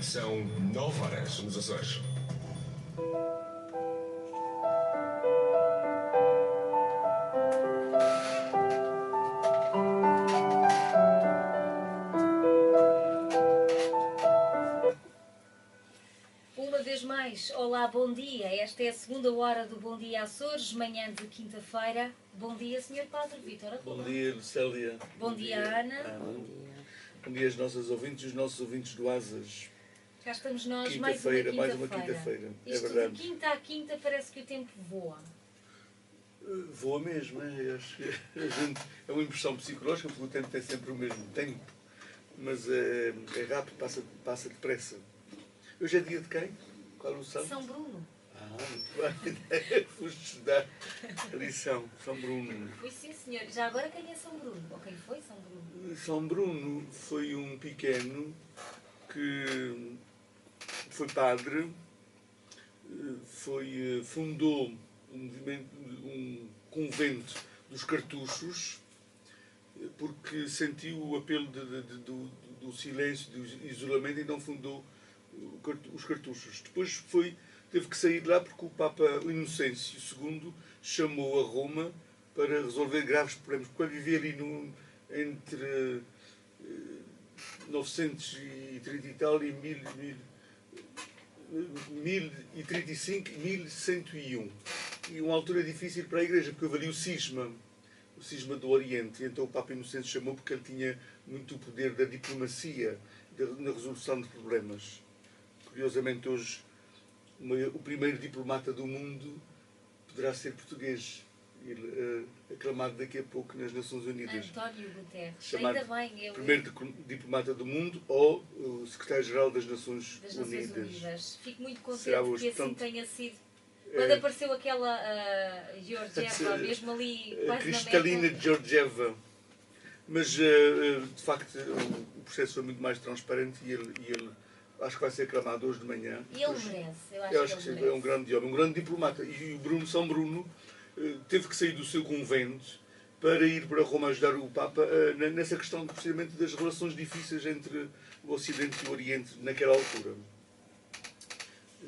São 9 horas nos Açores. Uma vez mais, olá, bom dia. Esta é a segunda hora do Bom Dia Açores, manhã de quinta-feira. Bom dia, Sr. Padre Vítor. Bom dia, Lucélia. Bom dia, Ana. Bom dia aos nossos ouvintes e os nossos ouvintes do Asas. Cá estamos nós, Mais uma quinta-feira. É Isto verdade. de quinta a quinta parece que o tempo voa. Voa mesmo, é? Acho que é uma impressão psicológica, porque o tempo tem sempre o mesmo tempo. Mas é rápido, passa depressa. Hoje é dia de quem? Qual é o santo? São Bruno. Muito bem. Foste estudar a lição. São Bruno. Pois sim, senhor. Já agora quem é São Bruno? Ou quem foi São Bruno? São Bruno foi um pequeno que foi padre, fundou um convento dos cartuchos, porque sentiu o apelo do silêncio, do isolamento, e então fundou os cartuchos. Depois teve que sair de lá porque o Papa Inocêncio II chamou a Roma para resolver graves problemas, para viver ali entre 930 e tal e 1035 e 1101. E uma altura difícil para a Igreja, porque houve ali o cisma do Oriente. E então o Papa Inocêncio chamou porque ele tinha muito o poder da diplomacia na resolução de problemas. Curiosamente, hoje, o primeiro diplomata do mundo poderá ser português. Ele, aclamado daqui a pouco nas Nações Unidas. António Guterres. Chamado Ainda bem. primeiro diplomata do mundo ou o secretário-geral das Nações Unidas. Fico muito contente hoje, que assim portanto, tenha sido. Quando apareceu aquela Georgieva, mesmo ali quase Cristalina Georgieva. Mas, de facto, o processo foi muito mais transparente e ele acho que vai ser aclamado hoje de manhã. E ele merece. Eu acho que sim, é um grande homem, um grande diplomata. E o São Bruno teve que sair do seu convento para ir para Roma ajudar o Papa nessa questão, precisamente, das relações difíceis entre o Ocidente e o Oriente naquela altura.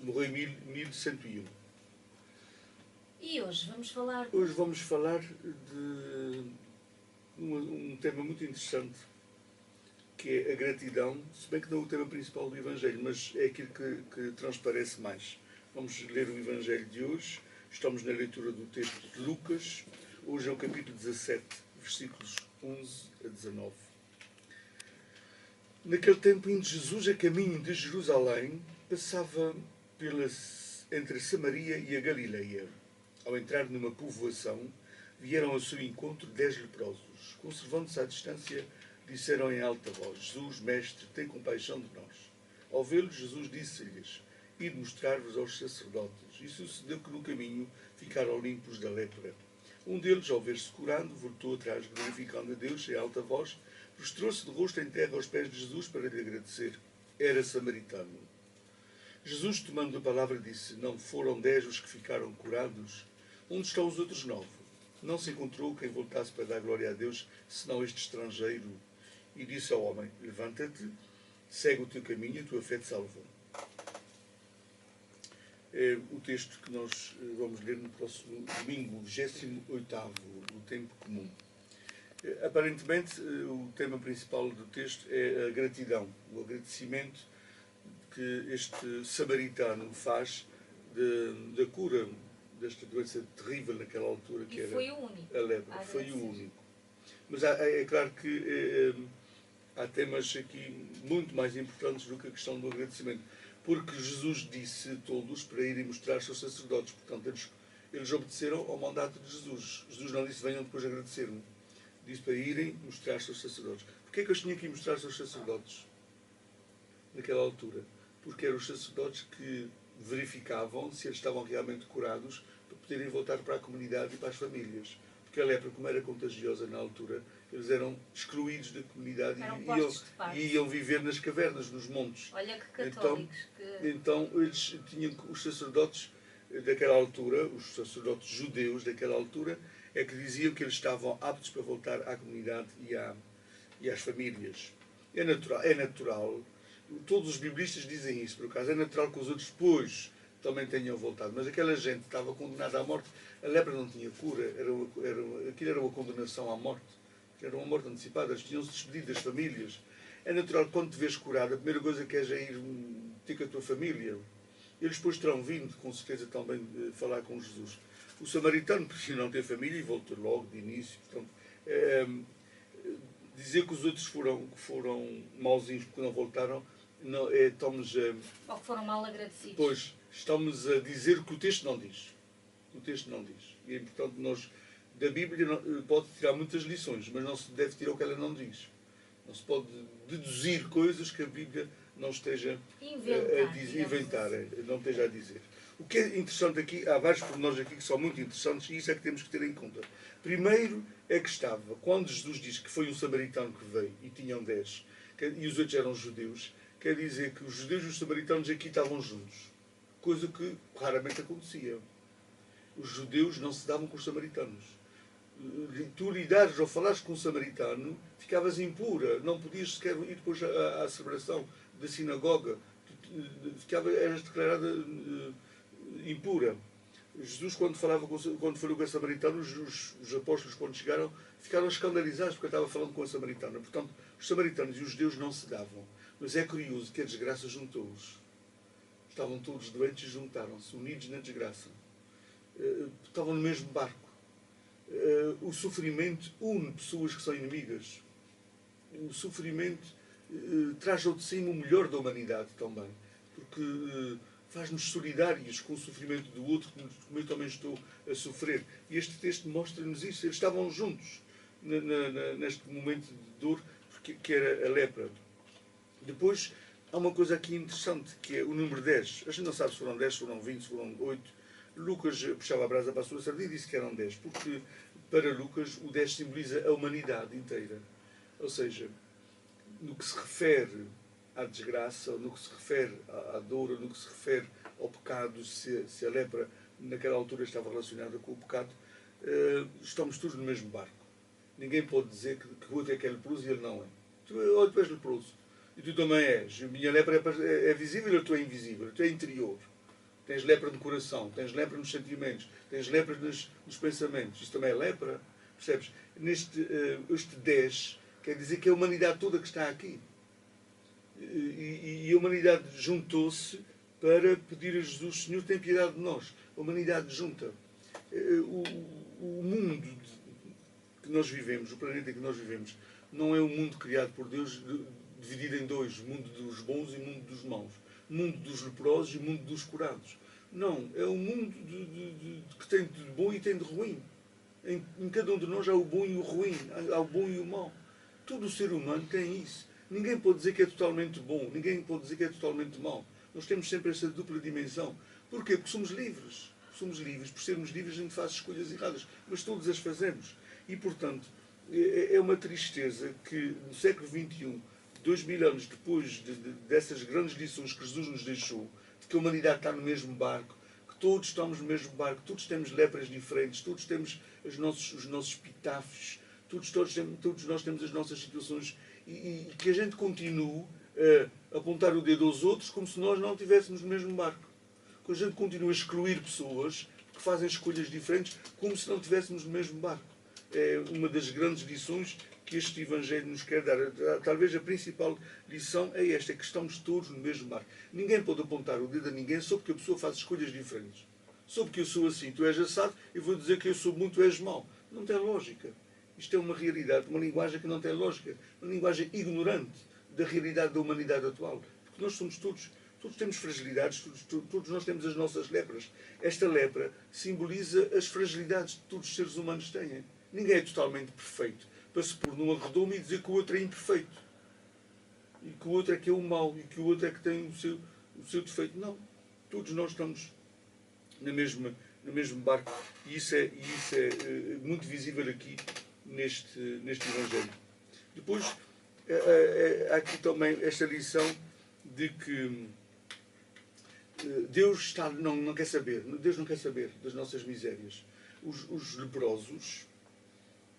Morreu em 1101. E hoje vamos falar... Hoje vamos falar de um tema muito interessante, que é a gratidão, se bem que não é o tema principal do Evangelho, mas é aquilo que transparece mais. Vamos ler o Evangelho de hoje. Estamos na leitura do texto de Lucas. Hoje é o capítulo 17, versículos 11 a 19. Naquele tempo, indo Jesus a caminho de Jerusalém, passava entre Samaria e a Galileia. Ao entrar numa povoação, vieram ao seu encontro 10 leprosos. Conservando-se à distância, disseram em alta voz: Jesus, Mestre, tem compaixão de nós. Ao vê-los, Jesus disse-lhes: Ide mostrar-vos aos sacerdotes. E sucedeu que no caminho ficaram limpos da lepra. Um deles, ao ver-se curado, voltou atrás, glorificando a Deus em alta voz, prostrou-se de rosto em terra aos pés de Jesus para lhe agradecer. Era samaritano. Jesus, tomando a palavra, disse: Não foram 10 os que ficaram curados? Onde estão os outros 9? Não se encontrou quem voltasse para dar glória a Deus, senão este estrangeiro. E disse ao homem: Levanta-te, segue o teu caminho, a tua fé te salvou. É o texto que nós vamos ler no próximo domingo, 28º, do tempo comum. Aparentemente, o tema principal do texto é a gratidão, o agradecimento que este samaritano faz da cura desta doença terrível naquela altura, que era a lepra. Foi o único. Mas é claro que há temas aqui muito mais importantes do que a questão do agradecimento. Porque Jesus disse a todos para irem mostrar-se aos sacerdotes. Portanto, eles obedeceram ao mandato de Jesus. Jesus não disse: venham depois agradecer-me. Disse para irem mostrar-se aos sacerdotes. Porquê é que eles tinham que ir mostrar-se aos sacerdotes naquela altura? Porque eram os sacerdotes que verificavam se eles estavam realmente curados para poderem voltar para a comunidade e para as famílias. Porque a lepra, como era contagiosa na altura, eles eram excluídos da comunidade e iam viver nas cavernas, nos montes. Olha que católicos. Então eles tinham, os sacerdotes daquela altura, os sacerdotes judeus daquela altura, é que diziam que eles estavam aptos para voltar à comunidade e às famílias. É natural Todos os biblistas dizem isso, por acaso. É natural que os outros depois também tenham voltado. Mas aquela gente estava condenada à morte. A lepra não tinha cura. Aquilo era uma condenação à morte. Era uma morte antecipada. Eles tinham-se despedido das famílias. É natural que quando te vês curado, a primeira coisa que és é ir ter com a tua família. Eles depois terão vindo, com certeza, também falar com Jesus. O samaritano preferiu não ter família e voltou logo de início. Portanto, dizer que os outros foram mauzinhos porque não voltaram, não, estamos Ou que foram mal agradecidos. pois, estamos a dizer o que o texto não diz. O texto não diz. E é importante nós, da Bíblia, pode tirar muitas lições, mas não se deve tirar o que ela não diz. Não se pode deduzir coisas que a Bíblia não esteja Inventar, não esteja a dizer. O que é interessante aqui, há vários pormenores aqui que são muito interessantes e isso é que temos que ter em conta. Primeiro é que estava, quando Jesus diz que foi um samaritano que veio e tinham 10, e os outros eram judeus, quer dizer que os judeus e os samaritanos aqui estavam juntos. Coisa que raramente acontecia. Os judeus não se davam com os samaritanos. Tu lidares ou falares com um samaritano, ficavas impura, não podias sequer ir depois à celebração da sinagoga, eras declarada impura. Jesus, quando falou com a samaritana, os apóstolos, quando chegaram, ficaram escandalizados porque estava falando com a samaritana. Portanto, os samaritanos e os judeus não se davam. Mas é curioso que a desgraça juntou-os. Estavam todos doentes e juntaram-se, unidos na desgraça. Estavam no mesmo barco. O sofrimento une pessoas que são inimigas. O sofrimento traz ao de cima o melhor da humanidade também. Porque faz-nos solidários com o sofrimento do outro, como eu também estou a sofrer. E este texto mostra-nos isso. Eles estavam juntos neste momento de dor, que era a lepra. Depois, há uma coisa aqui interessante, que é o número 10. A gente não sabe se foram 10, se foram 20, se foram 8. Lucas puxava a brasa para a sua sardinha e disse que eram 10, porque para Lucas o 10 simboliza a humanidade inteira. Ou seja, no que se refere à desgraça, no que se refere à dor, no que se refere ao pecado, se a lepra naquela altura estava relacionada com o pecado, estamos todos no mesmo barco. Ninguém pode dizer que o outro é que é leproso e ele não é. Tu és leproso. E tu também és. A minha lepra é visível ou tu é invisível? Tu é interior. Tens lepra no coração, tens lepra nos sentimentos, tens lepra nos pensamentos. Isso também é lepra. Percebes? Este 10 quer dizer que é a humanidade toda que está aqui. E a humanidade juntou-se para pedir a Jesus: Senhor, tem piedade de nós. A humanidade junta. O mundo que nós vivemos, o planeta que nós vivemos, não é um mundo criado por Deus dividido em dois: o mundo dos bons e o mundo dos maus, o mundo dos leprosos e o mundo dos curados. Não, é um mundo que tem de bom e tem de ruim. Em cada um de nós há o bom e o ruim, há o bom e o mau. Todo o ser humano tem isso. Ninguém pode dizer que é totalmente bom, ninguém pode dizer que é totalmente mau. Nós temos sempre essa dupla dimensão. Porquê? Porque somos livres. Somos livres. Por sermos livres a gente faz escolhas erradas, mas todos as fazemos. E, portanto, é uma tristeza que no século XXI, 2000 anos depois dessas grandes lições que Jesus nos deixou, de que a humanidade está no mesmo barco, que todos estamos no mesmo barco, todos temos lepras diferentes, todos temos os nossos epitáfios, todos nós temos as nossas situações, e que a gente continue a apontar o dedo aos outros como se nós não estivéssemos no mesmo barco. Que a gente continue a excluir pessoas que fazem escolhas diferentes como se não estivéssemos no mesmo barco. É uma das grandes lições que este Evangelho nos quer dar. Talvez a principal lição é esta: é que estamos todos no mesmo barco. Ninguém pode apontar o dedo a ninguém só porque a pessoa faz escolhas diferentes. Só porque eu sou assim, tu és assado, eu vou dizer que eu sou bom, tu és mau. Não tem lógica. Isto é uma realidade, uma linguagem que não tem lógica. Uma linguagem ignorante da realidade da humanidade atual. Porque nós somos todos temos fragilidades, todos nós temos as nossas lepras. Esta lepra simboliza as fragilidades que todos os seres humanos têm. Ninguém é totalmente perfeito para se pôr numa redoma e dizer que o outro é imperfeito. E que o outro é que é o mau, e que o outro é que tem o seu defeito. Não. Todos nós estamos no mesmo barco. E isso é muito visível aqui neste Evangelho. Depois, há aqui também esta lição de que Deus não quer saber. Deus não quer saber das nossas misérias. Os leprosos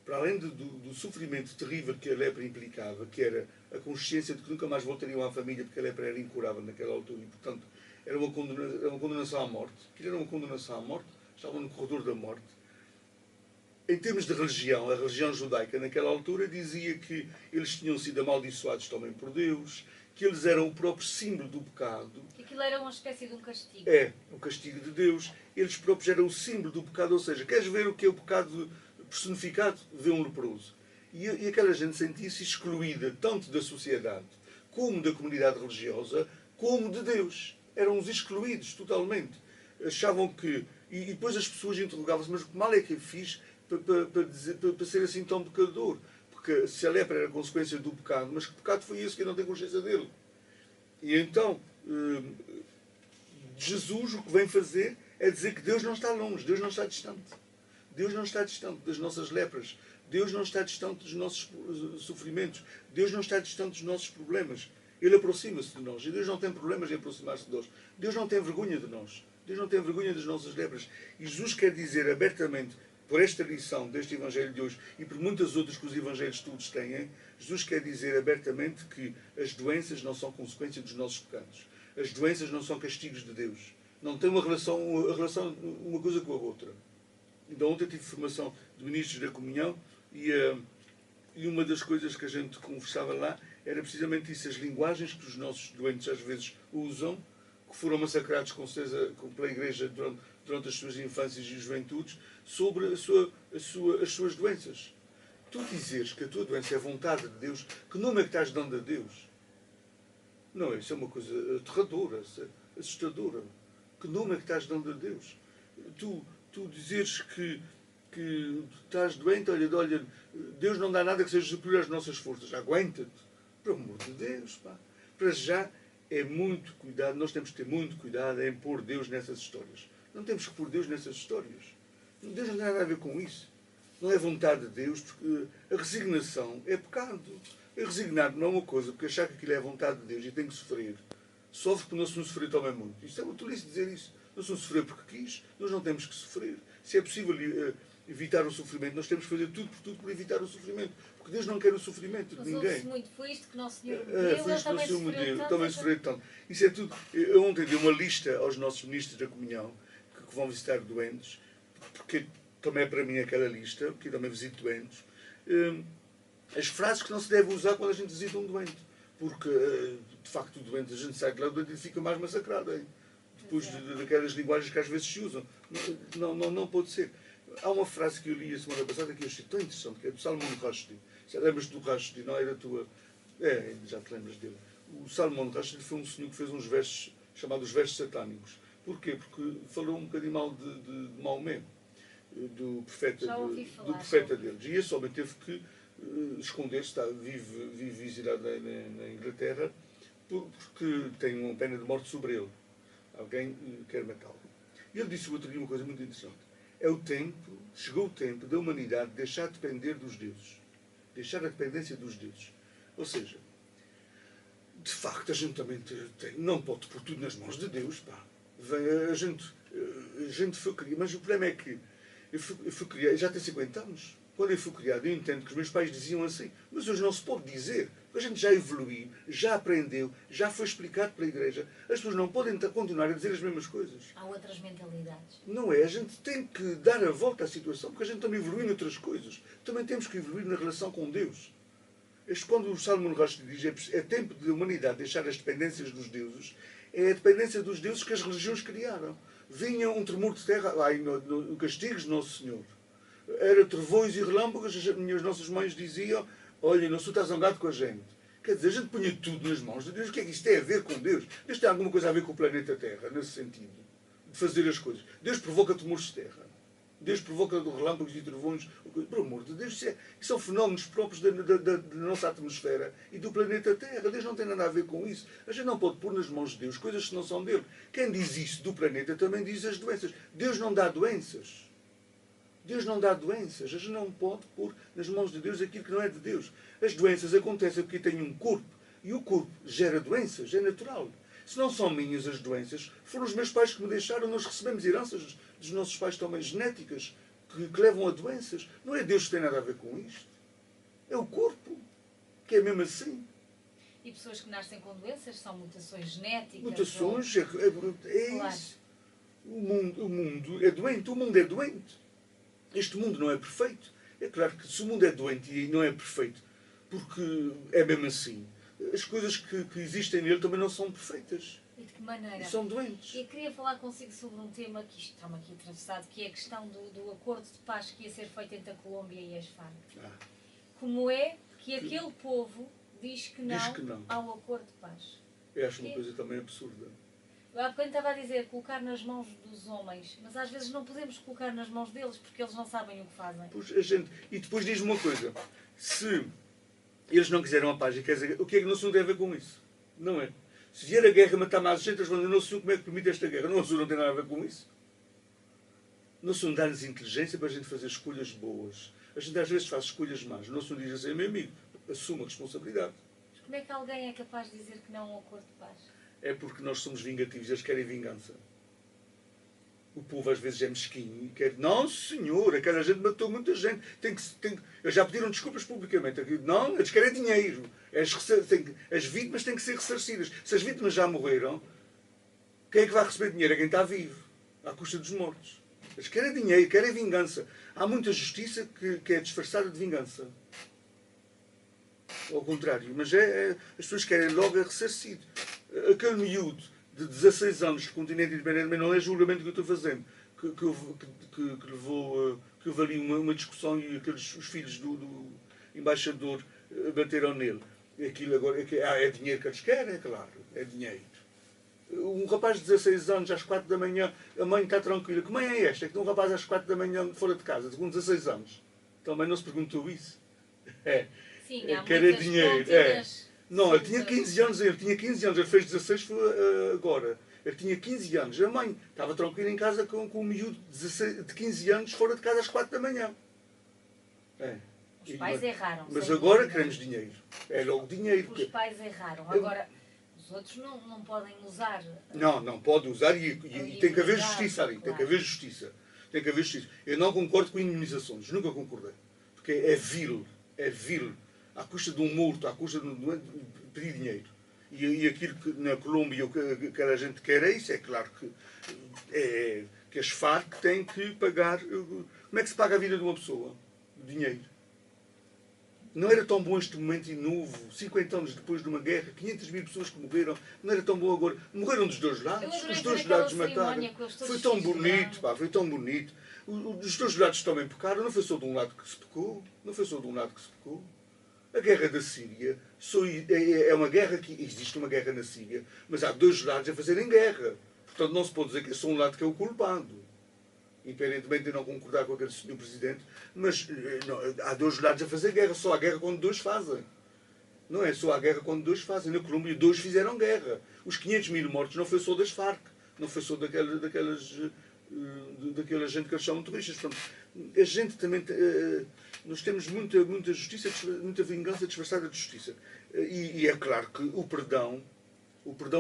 para além do sofrimento terrível que a lepra implicava, que era a consciência de que nunca mais voltariam à família porque a lepra era incurável naquela altura e, portanto, era uma condenação à morte. Aquilo era uma condenação à morte, estavam no corredor da morte. Em termos de religião, a religião judaica naquela altura dizia que eles tinham sido amaldiçoados também por Deus, que eles eram o próprio símbolo do pecado. Que aquilo era uma espécie de um castigo. É, o castigo de Deus. Eles próprios eram o símbolo do pecado, ou seja, queres ver o que é o pecado personificado? Vê um leproso. E aquela gente sentia-se excluída tanto da sociedade, como da comunidade religiosa, como de Deus. Eram os excluídos totalmente. Achavam que... E depois as pessoas interrogavam-se, mas que mal é que eu fiz para ser assim tão pecador? Porque se a lepra era consequência do pecado, mas que pecado foi esse que eu não tenho consciência dele? E então, Jesus o que vem fazer é dizer que Deus não está longe, Deus não está distante. Deus não está distante das nossas lepras. Deus não está distante dos nossos sofrimentos. Deus não está distante dos nossos problemas. Ele aproxima-se de nós. E Deus não tem problemas em aproximar-se de nós. Deus não tem vergonha de nós. Deus não tem vergonha das nossas lepras. E Jesus quer dizer abertamente, por esta lição deste Evangelho de hoje e por muitas outras que os Evangelhos todos têm, Jesus quer dizer abertamente que as doenças não são consequência dos nossos pecados. As doenças não são castigos de Deus. Não tem uma relação uma coisa com a outra. Então ontem tive formação de ministros da comunhão e uma das coisas que a gente conversava lá era precisamente isso, as linguagens que os nossos doentes às vezes usam, que foram massacrados com certeza pela Igreja durante as suas infâncias e juventudes, sobre as suas doenças. Tu dizeres que a tua doença é vontade de Deus, que nome é que estás dando a Deus? Não, isso é uma coisa aterradora, assustadora. Que nome é que estás dando a Deus? Tu dizeres que estás doente, olha, Deus não dá nada que seja superior às nossas forças. Aguenta-te. Pelo amor de Deus, pá. Para já é muito cuidado, nós temos que ter muito cuidado em pôr Deus nessas histórias. Não temos que pôr Deus nessas histórias. Deus não tem nada a ver com isso. Não é vontade de Deus, porque a resignação é pecado. Resignar não é uma coisa, porque achar que aquilo é a vontade de Deus e tem que sofrer. Sofre porque não se não sofrer também muito. Isto é uma tolice dizer isso. Não se não sofrer porque quis, nós não temos que sofrer. Se é possível evitar o sofrimento, nós temos que fazer tudo por evitar o sofrimento. Porque Deus não quer o sofrimento de ninguém. Muito. Foi isto que Nosso Senhor me deu. Foi isto que Nosso Senhor me deu. Também sofreu Então... tanto. Isso é tudo. Eu ontem dei uma lista aos nossos ministros da comunhão que vão visitar doentes, porque também é para mim aquela lista, porque eu também visito doentes. As frases que não se deve usar quando a gente visita um doente. Porque, de facto, o doente, a gente sai de lá, o doente fica mais massacrado. Hein? Depois daquelas linguagens que às vezes se usam. Não pode ser. Há uma frase que eu li a semana passada que eu achei tão interessante, que é do Salomão Rushdie. Lembras-te do Rushdie? Não era tua... já te lembras dele. O Salomão Rushdie foi um senhor que fez uns versos chamados versos satânicos. Porquê? Porque falou um bocadinho mal de Maomé, do profeta deles. E esse homem teve que esconder-se, vive exilado na Inglaterra, porque tem uma pena de morte sobre ele. Alguém quer matá-lo. E ele disse outro dia uma coisa muito interessante. Chegou o tempo da humanidade deixar de depender dos deuses. Deixar a dependência dos deuses. Ou seja, de facto a gente também não pode pôr tudo nas mãos de Deus, pá. A gente foi criado, mas o problema é que eu fui criado, já tenho 50 anos. Quando eu fui criado, eu entendo que os meus pais diziam assim, mas hoje não se pode dizer, porque a gente já evoluiu, já aprendeu, já foi explicado pela Igreja. As pessoas não podem continuar a dizer as mesmas coisas. Há outras mentalidades. Não é? A gente tem que dar a volta à situação, porque a gente também evoluiu noutras coisas. Também temos que evoluir na relação com Deus. Quando o Salomão Rushdie diz é tempo de a humanidade deixar as dependências dos deuses, é a dependência dos deuses que as religiões criaram. Vinha um tremor de terra, no castigos de Nosso Senhor. Era trovões e relâmpagos, as nossas mães diziam, olha, não estás zangado com a gente. Quer dizer, a gente punha tudo nas mãos de Deus. O que é que isto tem a ver com Deus? Deus tem alguma coisa a ver com o planeta Terra, nesse sentido, de fazer as coisas. Deus provoca tremores de terra. Deus provoca relâmpagos e trovões. Pelo amor de Deus, isso são fenómenos próprios da nossa atmosfera e do planeta Terra. Deus não tem nada a ver com isso. A gente não pode pôr nas mãos de Deus coisas que não são dele. Quem diz isso do planeta também diz as doenças. Deus não dá doenças. Deus não dá doenças. A gente não pode pôr nas mãos de Deus aquilo que não é de Deus. As doenças acontecem porque tem um corpo. E o corpo gera doenças. É natural. Se não são minhas as doenças, foram os meus pais que me deixaram. Nós recebemos heranças dos nossos pais também, genéticas, que levam a doenças. Não é Deus que tem nada a ver com isto. É o corpo, que é mesmo assim. E pessoas que nascem com doenças são mutações genéticas? Mutações, é Claro. isso. O mundo é doente, o mundo é doente. Este mundo não é perfeito. É claro que se o mundo é doente e não é perfeito, porque é mesmo assim, as coisas que existem nele também não são perfeitas. E de que maneira? E são doentes. Eu queria falar consigo sobre um tema que isto está-me aqui atravessado, que é a questão do acordo de paz que ia ser feito entre a Colômbia e as Farc. Como é que aquele povo diz que não ao acordo de paz? Eu acho uma coisa também absurda. Há bocadinho estava a dizer colocar nas mãos dos homens, mas às vezes não podemos colocar nas mãos deles porque eles não sabem o que fazem. Pois e depois diz-me uma coisa: se eles não quiseram a paz, o que é que não se tem a ver com isso? Não é? Se vier a guerra matar mais gente, eles vão dizer: não sei como é que permite esta guerra. Não, não tem nada a ver com isso. Não se dá-nos inteligência para a gente fazer escolhas boas. A gente às vezes faz escolhas más. Não se diz assim: meu amigo, assuma a responsabilidade. Mas como é que alguém é capaz de dizer que não ao acordo de paz? É porque nós somos vingativos, eles querem vingança. O povo às vezes é mesquinho e quer... Não, senhor, aquela gente matou muita gente. Eles já pediram desculpas publicamente. Não, eles querem dinheiro. As vítimas têm que ser ressarcidas. Se as vítimas já morreram, quem é que vai receber dinheiro? É quem está vivo, à custa dos mortos. Eles querem dinheiro, querem vingança. Há muita justiça que é disfarçada de vingança. Ao contrário, mas as pessoas querem logo a ressarcido. Aquele miúdo de 16 anos do continente independente, mas não é julgamento que eu estou fazendo, que houve ali uma discussão e os filhos do embaixador bateram nele. Aquilo agora é dinheiro que eles querem, é claro, é dinheiro. Um rapaz de 16 anos às 4 da manhã, a mãe está tranquila. Que mãe é esta? É que um rapaz às 4 da manhã fora de casa, com 16 anos. Também não se perguntou isso. Sim, há que era dinheiro. Não, ele tinha 15 anos, ele fez 16 agora. Ele tinha 15 anos. A mãe estava tranquila em casa com um miúdo de 15 anos fora de casa às 4 da manhã. Os pais erraram. Mas agora queremos dinheiro. É logo dinheiro. Os pais erraram. Agora, os outros não podem usar. Não pode usar e tem que haver justiça ali. Claro. Tem que haver justiça. Tem que haver justiça. Eu não concordo com indemnizações. Nunca concordei. Porque é vil. É vil. À custa de um morto, à custa de pedir dinheiro. E aquilo que na Colômbia que a gente quer é isso. É claro que as Farc têm que pagar. Como é que se paga a vida de uma pessoa? Dinheiro. Não era tão bom este momento e novo, 50 anos depois de uma guerra, 500 mil pessoas que morreram, não era tão bom agora. Morreram dos dois lados, os dois lados mataram. Foi tão bonito, pá, foi tão bonito. Os dois lados também pecaram, não foi só de um lado que se pecou, não foi só de um lado que se pecou. A guerra da Síria é uma guerra que existe uma guerra na Síria, mas há dois lados a fazerem guerra. Portanto, não se pode dizer que é só um lado que é o culpado. Independentemente de não concordar com aquele senhor presidente, mas não, há dois lados a fazer guerra. Só há guerra quando dois fazem. Não é só há guerra quando dois fazem. Na Colômbia, dois fizeram guerra. Os 500 mil mortos não foi só das Farc, não foi só daquela gente que eles chamam de terroristas. Portanto, a gente também... nós temos muita justiça, muita vingança disfarçada de justiça. E é claro que o perdão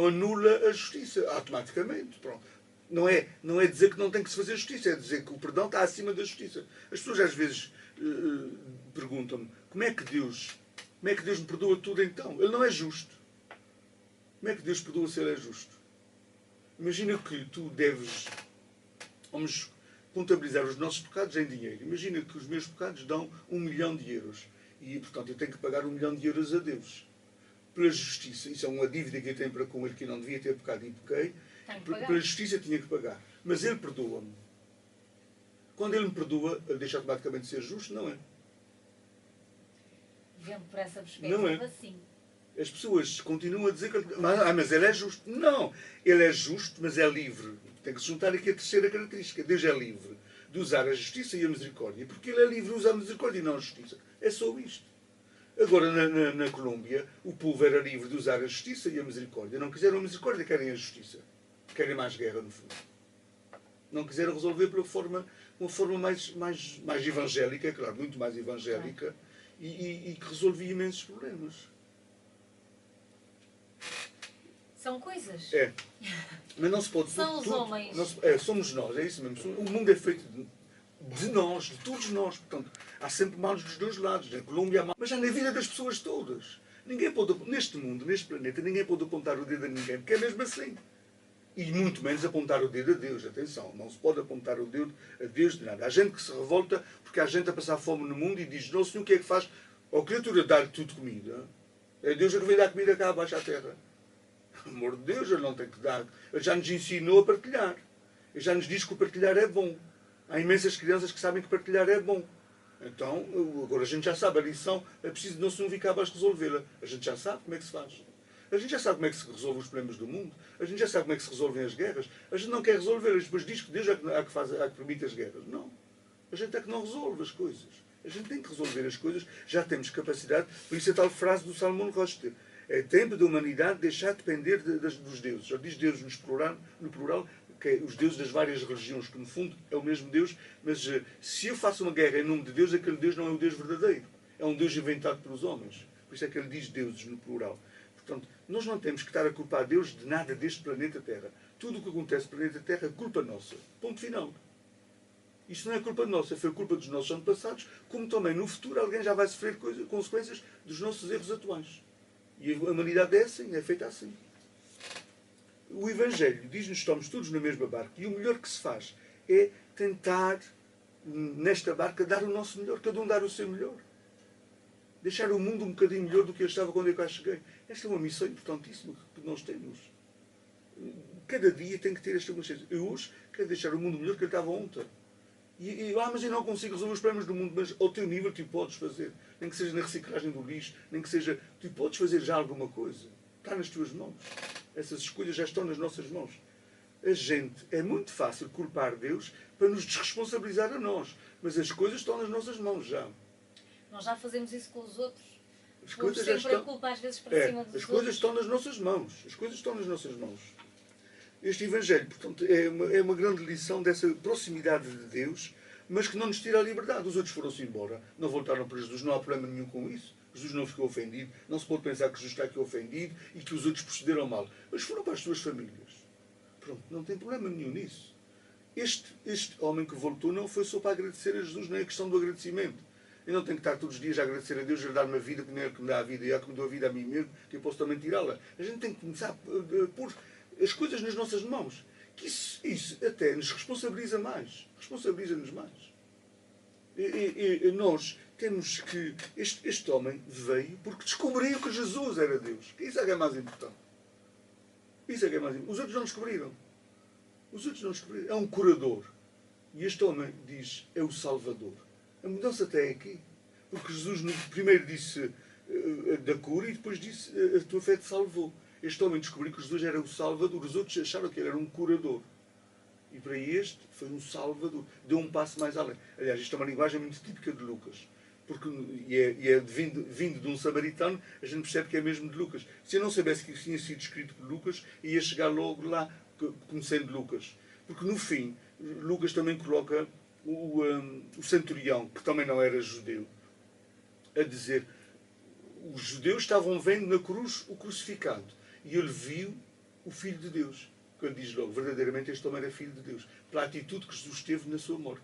anula a justiça automaticamente. Pronto. Não é dizer que não tem que se fazer justiça, é dizer que o perdão está acima da justiça. As pessoas às vezes perguntam-me como é que Deus me perdoa tudo então? Ele não é justo. Como é que Deus perdoa se ele é justo? Imagina que tu deves... Vamos contabilizar os nossos pecados em dinheiro. Imagina que os meus pecados dão 1 milhão de euros. E, portanto, eu tenho que pagar 1 milhão de euros a Deus. Pela justiça. Isso é uma dívida que eu tenho para com ele, que eu não devia ter pecado e pequei. Pela justiça tinha que pagar. Mas ele perdoa-me. Quando ele me perdoa, ele deixa automaticamente de ser justo? Não é. Vendo por essa perspectiva, não é. Sim. As pessoas continuam a dizer que mas ele é justo. Não. Ele é justo, mas é livre. Tem que se juntar aqui a terceira característica. Deus é livre de usar a justiça e a misericórdia. Porque ele é livre de usar a misericórdia e não a justiça. É só isto. Agora, na Colômbia, o povo era livre de usar a justiça e a misericórdia. Não quiseram a misericórdia, querem a justiça. Querem mais guerra, no fundo. Não quiseram resolver uma forma mais evangélica, é claro, muito mais evangélica, e que resolvia imensos problemas. São coisas. Mas não se pode... São os homens. Somos nós, é isso mesmo. O mundo é feito de... de nós, de todos nós. Portanto, há sempre males dos dois lados. Na Colômbia há males, mas há na vida das pessoas todas. Ninguém pode, neste mundo, neste planeta, ninguém pode apontar o dedo a ninguém, porque é mesmo assim. E muito menos apontar o dedo a Deus. Atenção, não se pode apontar o dedo a Deus de nada. Há gente que se revolta porque há gente a passar fome no mundo e diz: não, Senhor, o que é que faz? Ó criatura, dar-lhe tudo comida. É Deus a que vem dar comida cá abaixo à terra. Pelo amor de Deus, Ele não tem que dar. Ele já nos ensinou a partilhar. Ele já nos diz que o partilhar é bom. Há imensas crianças que sabem que partilhar é bom. Então, agora a gente já sabe a lição, é preciso não se não vir cá abaixo resolvê-la. A gente já sabe como é que se faz. A gente já sabe como é que se resolve os problemas do mundo. A gente já sabe como é que se resolvem as guerras. A gente não quer resolver-las, depois diz que Deus é que permite as guerras. Não. A gente é que não resolve as coisas. A gente tem que resolver as coisas, já temos capacidade. Por isso a tal frase do Salomão Rocha: é tempo da humanidade deixar de depender dos deuses. Já diz Deus no plural, que é os deuses das várias religiões, que no fundo é o mesmo Deus, mas se eu faço uma guerra em nome de Deus, aquele Deus não é o Deus verdadeiro. É um Deus inventado pelos homens. Por isso é que ele diz deuses no plural. Portanto, nós não temos que estar a culpar Deus de nada deste planeta Terra. Tudo o que acontece no planeta Terra é culpa nossa. Ponto final. Isto não é culpa nossa, foi culpa dos nossos antepassados, como também no futuro alguém já vai sofrer consequências dos nossos erros atuais. E a humanidade é assim, é feita assim. O Evangelho diz-nos que estamos todos na mesma barca e o melhor que se faz é tentar, nesta barca, dar o nosso melhor, cada um dar o seu melhor. Deixar o mundo um bocadinho melhor do que eu estava quando eu cá cheguei. Esta é uma missão importantíssima que nós temos. Cada dia tem que ter esta consciência. Eu hoje quero deixar o mundo melhor do que ele estava ontem. Mas eu não consigo resolver os problemas do mundo, mas ao teu nível tu podes fazer. Nem que seja na reciclagem do lixo, nem que seja... Tu podes fazer já alguma coisa. Está nas tuas mãos. Essas escolhas já estão nas nossas mãos. A gente... É muito fácil culpar Deus para nos desresponsabilizar a nós. Mas as coisas estão nas nossas mãos já. Nós já fazemos isso com os outros. As coisas já sempre estão... a culpa às vezes para cima dos outros. As coisas estão nas nossas mãos. As coisas estão nas nossas mãos. Este Evangelho, portanto, é uma grande lição dessa proximidade de Deus, mas que não nos tira a liberdade. Os outros foram-se embora, não voltaram para Jesus, não há problema nenhum com isso. Jesus não ficou ofendido, não se pode pensar que Jesus está aqui ofendido e que os outros procederam mal. Eles foram para as suas famílias. Pronto, não tem problema nenhum nisso. Este homem que voltou não foi só para agradecer a Jesus, não é questão do agradecimento. Eu não tenho que estar todos os dias a agradecer a Deus e a dar-me a vida, porque não é Ele que me dá a vida, e é Ele que me deu a vida a mim mesmo, que eu posso também tirá-la. A gente tem que começar a pôr as coisas nas nossas mãos. Que isso até nos responsabiliza mais. Responsabiliza-nos mais. E nós temos que... Este homem veio porque descobriu que Jesus era Deus. Isso é que é mais importante. Isso é que é mais importante. Os outros não descobriram. Os outros não descobriram. É um curador. E este homem diz, é o Salvador. A mudança até é aqui. Porque Jesus primeiro disse da cura e depois disse, a tua fé te salvou. Este homem descobriu que Jesus era o Salvador. Os outros acharam que ele era um curador. E para este foi um Salvador. Deu um passo mais além. Aliás, isto é uma linguagem muito típica de Lucas. Porque, vindo de um samaritano, a gente percebe que é mesmo de Lucas. Se eu não soubesse que tinha sido escrito por Lucas, ia chegar logo lá, conhecendo Lucas. Porque no fim, Lucas também coloca o centurião, que também não era judeu, a dizer: os judeus estavam vendo na cruz o crucificado. E ele viu o Filho de Deus. Quando diz logo, verdadeiramente este homem era Filho de Deus. Pela atitude que Jesus teve na sua morte.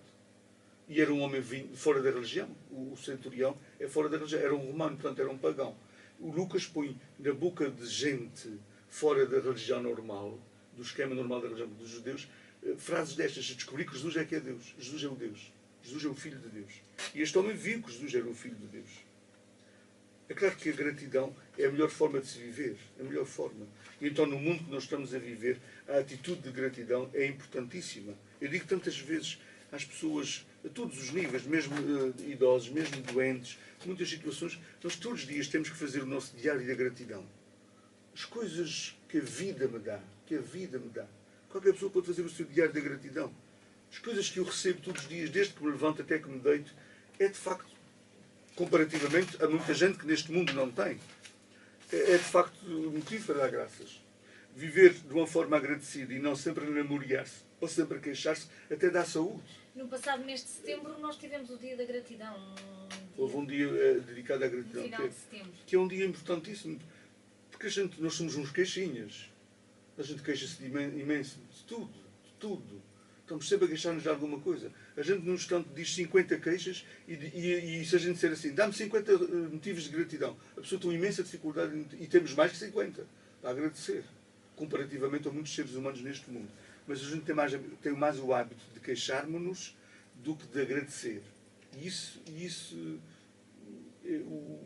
E era um homem fora da religião. O centurião é fora da religião. Era um romano, portanto era um pagão. O Lucas põe na boca de gente fora da religião normal, do esquema normal da religião dos judeus, frases destas. Descobri que Jesus é que é Deus. Jesus é o Deus. Jesus é o Filho de Deus. E este homem viu que Jesus era o Filho de Deus. É claro que a gratidão é a melhor forma de se viver, a melhor forma. E então, no mundo que nós estamos a viver, a atitude de gratidão é importantíssima. Eu digo tantas vezes às pessoas, a todos os níveis, mesmo idosos, mesmo doentes, muitas situações, nós todos os dias temos que fazer o nosso diário da gratidão. As coisas que a vida me dá, Qualquer pessoa pode fazer o seu diário da gratidão. As coisas que eu recebo todos os dias, desde que me levanto até que me deito, é de facto, comparativamente a muita gente que neste mundo não tem, é de facto motivo para dar graças. Viver de uma forma agradecida e não sempre a namorear-se ou sempre a queixar-se, até dá saúde. No passado mês de setembro nós tivemos o Dia da Gratidão. Houve um dia dedicado à gratidão, final de setembro. Que é um dia importantíssimo, porque nós somos uns queixinhas. A gente queixa-se de imenso, de tudo. Estamos sempre a queixar-nos de alguma coisa. A gente num instante diz 50 queixas e se a gente disser assim, dá-me 50 motivos de gratidão, a pessoa tem uma imensa dificuldade e temos mais que 50 para agradecer, comparativamente a muitos seres humanos neste mundo. Mas a gente tem mais o hábito de queixarmos-nos do que de agradecer.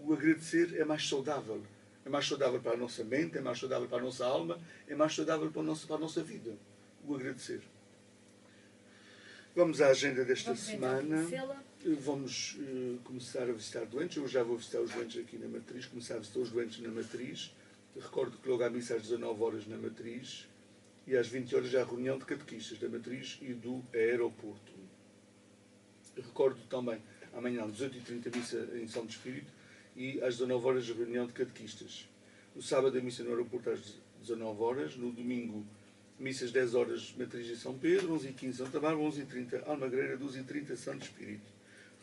O agradecer é mais saudável. É mais saudável para a nossa mente, é mais saudável para a nossa alma, é mais saudável para a nossa vida. O agradecer. Vamos à agenda desta semana. Vamos começar a visitar doentes. Eu já vou visitar os doentes aqui na Matriz, começar a visitar os doentes na Matriz. Recordo que logo há missa às 19 horas na Matriz e às 20 horas já há reunião de catequistas da Matriz e do aeroporto. Recordo também, amanhã às 18h30 missa em São do Espírito e às 19 horas a reunião de catequistas. No sábado a missa no aeroporto às 19 horas, no domingo missas 10 horas Matriz e São Pedro, 11h15 Santa Bárbara, 11h30 Almagreira, 12h30 Santo Espírito.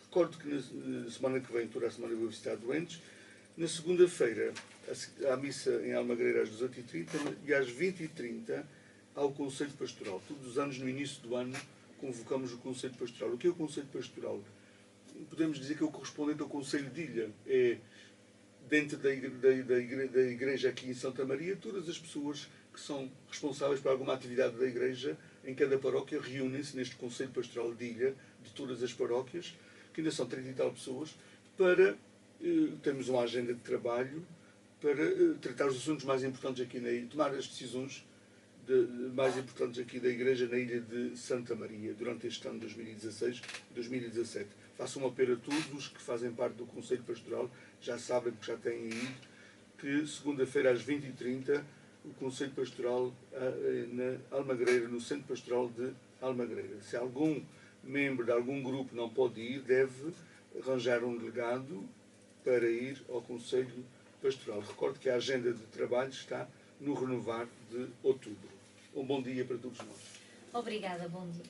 Recordo que na semana que vem, toda a semana, eu vou visitar doentes. Na segunda-feira, há missa em Almagreira às 18h30 e às 20h30 há o Conselho Pastoral. Todos os anos, no início do ano, convocamos o Conselho Pastoral. O que é o Conselho Pastoral? Podemos dizer que é o correspondente ao Conselho de Ilha. É, dentro da igreja aqui em Santa Maria, todas as pessoas que são responsáveis por alguma atividade da igreja em cada paróquia reúnem-se neste Conselho Pastoral de Ilha, de todas as paróquias, que ainda são 30 e tal pessoas, para termos uma agenda de trabalho, para tratar os assuntos mais importantes aqui na ilha, tomar as decisões mais importantes aqui da igreja na ilha de Santa Maria, durante este ano de 2016-2017. Faço um apelo a todos os que fazem parte do Conselho Pastoral, já sabem que já têm ido, que segunda-feira às 20h30 o Conselho Pastoral na Almagreira, no Centro Pastoral de Almagreira. Se algum membro de algum grupo não pode ir, deve arranjar um delegado para ir ao Conselho Pastoral. Recordo que a agenda de trabalho está no renovar de outubro. Um bom dia para todos nós. Obrigada, bom dia.